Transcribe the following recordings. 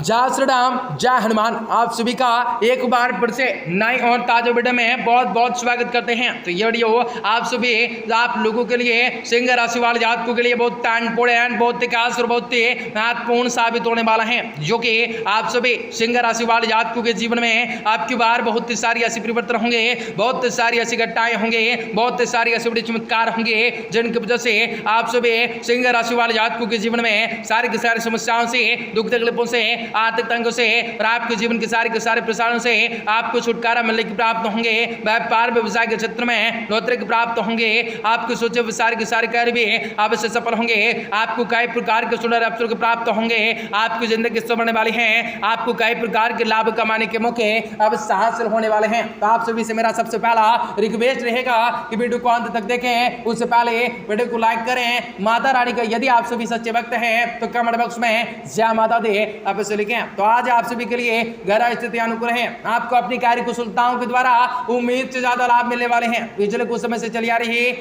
जय श्री राम, जय हनुमान। आप सभी का एक बार फिर से नई और ताजा वीडियो में बहुत बहुत स्वागत करते हैं। तो ये वीडियो आप सभी आप लोगों के लिए सिंह राशि वाले जातकों के लिए बहुत इंपोर्टेंट, बहुत खास और बहुत महत्वपूर्ण साबित होने वाला है, जो कि आप सभी सिंह राशि वाले जातकों के जीवन में आपकी बार बहुत सारी ऐसी परिवर्तन होंगे, बहुत सारी ऐसी घटनाएं होंगे, बहुत सारी ऐसे बड़े चमत्कार होंगे, जिनकी वजह से आप सभी सिंह राशि वाले जातकों के जीवन में सारी सारी समस्याओं से, दुख तकलीफों से, आर्थिक तंगों से और आपके जीवन के सारे प्रसारों से आपको छुटकारा मिलने की प्राप्त होंगे। व्यापार व्यवसाय के क्षेत्र में बढ़ोतरी की प्राप्त होंगे। आपके सोचे सारे कार्य भी अवश्य सफल होंगे। आपको कई प्रकार के सुंदर अवसर के प्राप्त होंगे। आपकी जिंदगी संवरने वाली है। आपको कई प्रकार के लाभ कमाने के मौके अवश्य हासिल होने वाले हैं। तो आप सभी से मेरा सबसे पहला रिक्वेस्ट रहेगा कि वीडियो को अंत तक देखें, उससे पहले वीडियो को लाइक करें। माता रानी का यदि आप सभी सच्चे भक्त हैं तो कमेंट बॉक्स में जय माता दे अवश्य लिखें। तो आज आप सभी के लिए ग्रह स्थिति अनुकूल है। आपको अपनी कार्य कुशलताओं के द्वारा उम्मीद से ज्यादा लाभ मिलने वाले हैं। पिछले कुछ समय से चली आ रही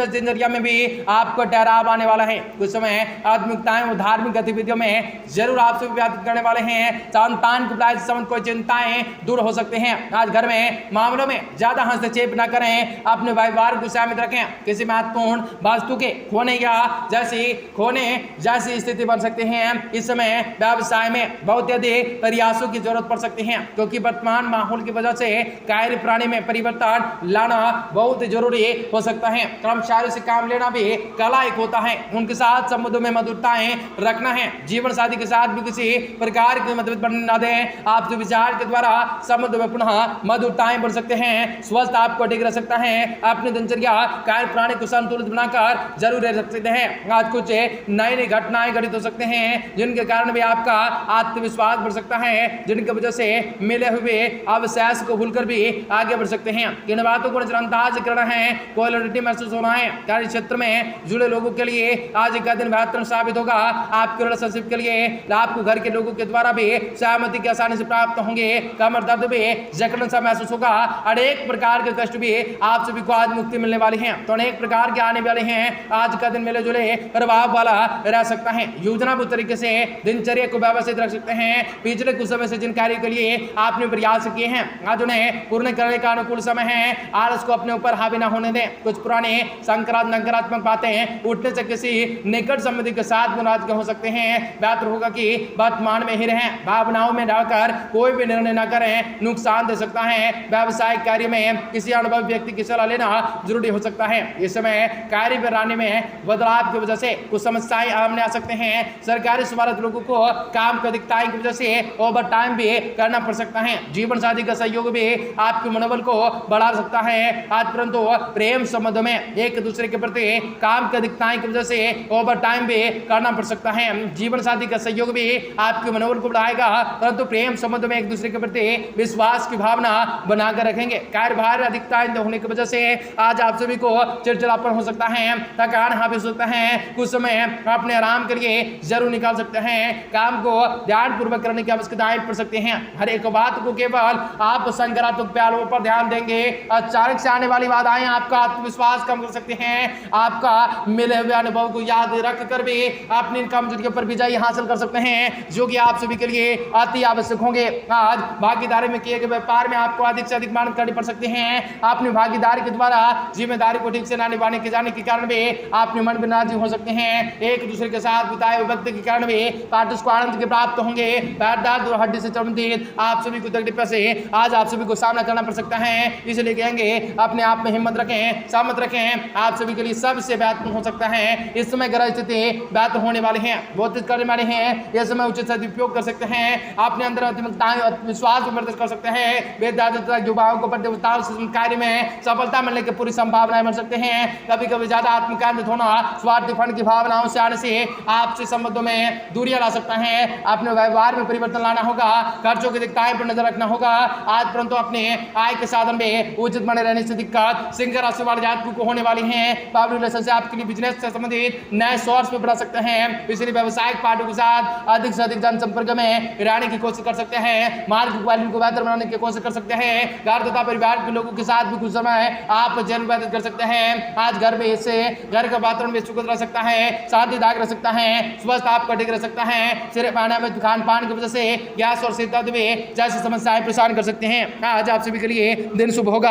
दिनचर्या में भी आपको ठहराव आने वाला है। कुछ समय आध्यात्मिकताएं और धार्मिक गतिविधियों में जरूर आप सभी व्यतीत करने वाले हैं। संतान की प्राप्ति संबंध कोई चिंताएं दूर हो सकते हैं। आज घर में मामलों में ज्यादा हस्तक्षेप न करें। अपने परिवार को सहमत रखें। किसी महत्वपूर्ण वस्तु के खोने जैसी स्थिति बन सकते हैं। इस समय व्यवसाय में बहुत अधिक प्रयासों की जरूरत पड़ सकती है, क्योंकि वर्तमान माहौल की वजह से कार्य प्रणाली में परिवर्तन लाना बहुत जरूरी हो सकता है। कर्मचारियों से काम लेना भी कला एक होता है। उनके साथ संबंधों में मधुरताएं रखना है। जीवन साथी के साथ भी किसी प्रकार के मतभेद बनने न दें। आपके विचार के द्वारा संबंधों में पुनः मधुरताएं बढ़ सकते हैं। स्वस्थ आपको ठीक रह सकता है। अपनी दिनचर्या कार्य प्रणाली को संतुलित बनाकर जरूर रह सकते हैं। आज कुछ नई घटनाएं घटित हो सकते हैं, जिनके कारण भी आपका आत्मविश्वास बढ़ सकता है, जिनकी वजह से मिले हुए अवशेष को भूलकर भी आगे बढ़ सकते हैं। किन बातों को नजरअंदाज करना है, क्वालिटी महसूस होना है। कार्य क्षेत्र में जुड़े लोगों के लिए आज का दिन बेहतर साबित होगा। आपके रिलेशनशिप के लिए आपको घर के लोगों के द्वारा भी सहमति की आसानी से प्राप्त होंगे। कमर दर्द भी जकड़न सा महसूस होगा। अनेक प्रकार के कष्ट भी आप सभी को आज मुक्ति मिलने वाली है। तो अनेक प्रकार के आने वाले हैं। आज का दिन मिले जुले प्रभाव वाला रह सकता है। योजनाबद्ध तरीके से दिनचर्या को व्यवस्थित रख सकते हैं। पिछले कुछ समय से जिन कार्यों के लिए आपने प्रयास किए हैं, आज उन्हें पूर्ण करने का अनुकूल समय है। आलस को अपने ऊपर हावी न होने दें। कुछ पुराने नकारात्मक बातें उठने से किसी निकट संबंधी के साथ नाराज हो सकते हैं। बेहतर होगा कि वर्तमान में ही रहें। भावनाओं में डालकर कोई भी निर्णय न करें, नुकसान दे सकता है। व्यावसायिक कार्य में किसी अनुभवी व्यक्ति की सलाह लेना जरूरी हो सकता है। इस समय कार्य प्रणाली में बदलाव की वजह से कुछ समस्याएं सामने आ सकते हैं। सरकारी सेवारत लोगों को काम की अधिकताएं की वजह से ओवर टाइम भी करना पड़ सकता है। जीवन साथी का सहयोग भी आपके मनोबल को बढ़ा सकता है। आज परंतु प्रेम संबंध में एक दूसरे के प्रति काम की अधिकताएं की वजह से ओवर टाइम भी करना पड़ सकता है। जीवन साथी का सहयोग भी आपके मनोबल को बढ़ाएगा, परंतु प्रेम संबंध में एक दूसरे के प्रति विश्वास की भावना बनाकर रखेंगे। कार्यभार अधिकताएं होने की वजह से आज आप सभी को चिड़चिड़ापन हो सकता है, थकान हावी हो सकता है। कुछ समय अपने आराम के लिए जरूर निकाल सकते हैं। काम को ध्यान पूर्वक करने की आवश्यकताएं पड़ सकती हैं। हर एक बात को केवल आप सकारात्मक पहलुओं पर ध्यान देंगे। अचानक से आने वाली बाधाएं आपका आत्मविश्वास कम कर सकते हैं। आपका मिले हुए अनुभव को याद रख कर भी अपनी कमजोरियों पर विजय हासिल कर सकते हैं, जो कि आप सभी के लिए अति आवश्यक होंगे। आज भागीदारी में किए गए व्यापार में आपको अधिक से अधिक मेहनत करनी पड़ सकती है। अपनी भागीदारी के द्वारा जिम्मेदारी को ठीक से न निभाने के जाने के कारण भी अपने मन में नाराज हो सकते हैं। एक दूसरे के साथ बिताए हुए वक्त के कारण भी पार्टनर्स को आनंद के प्राप्त होंगे। पैर दर्द और हड्डी से संबंधित आप सभी को तकलीफ से आज आप सभी को सामना करना पड़ सकता है। इसलिए कहेंगे अपने आप में हिम्मत रखें, सामत रखें। आप सभी के लिए सबसे बेहतर हो सकता है। इस समय ग्रह स्थिति बेहतर होने वाले हैं, बहुत करने वाले हैं। इस समय उचित सदुपयोग कर सकते हैं। अपने अंदर विश्वास प्रदर्शित कर सकते हैं। वेदांत युवाओं को कार्य में सफलता मिलने की पूरी संभावनाएं बन सकते हैं। कभी कभी ज्यादा आत्मकेंद्रित होना, स्वार्थी फंड की भावनाओं से आने से आपसे संबंधों में दूरियां ला सकता है। अपने व्यवहार में परिवर्तन लाना होगा। खर्चों की दिक्कतें पर नजर रखना होगा। आज परंतु अपने आय के साधन में उचित बने रहने से दिक्कत सिंह राशि वाले जातकों को होने वाली है। पब्लिक रिलेशन से आपके लिए बिजनेस से संबंधित नए सोर्स में बढ़ा सकते हैं। इसलिए व्यवसायिक पार्टियों के साथ अधिक से अधिक जनसंपर्क में रहने की कोशिश कर सकते हैं। मार्ग क्वालिटी को बेहतर बनाने की कोशिश कर सकते हैं। घर तथा परिवार के लोगों के साथ भी कुछ समय आप जरूर व्यतीत कर सकते हैं। आज घर में इससे घर का वातावरण भी सुखद रह सकता है, शांतिदायक रह सकता है, स्वस्थ आपका ठीक रह सकता है। सिर पाना अनियमित खान पान की वजह से गैस और शीतल जैसी समस्याएं परेशान कर सकते हैं। आज आप सभी के लिए दिन शुभ होगा।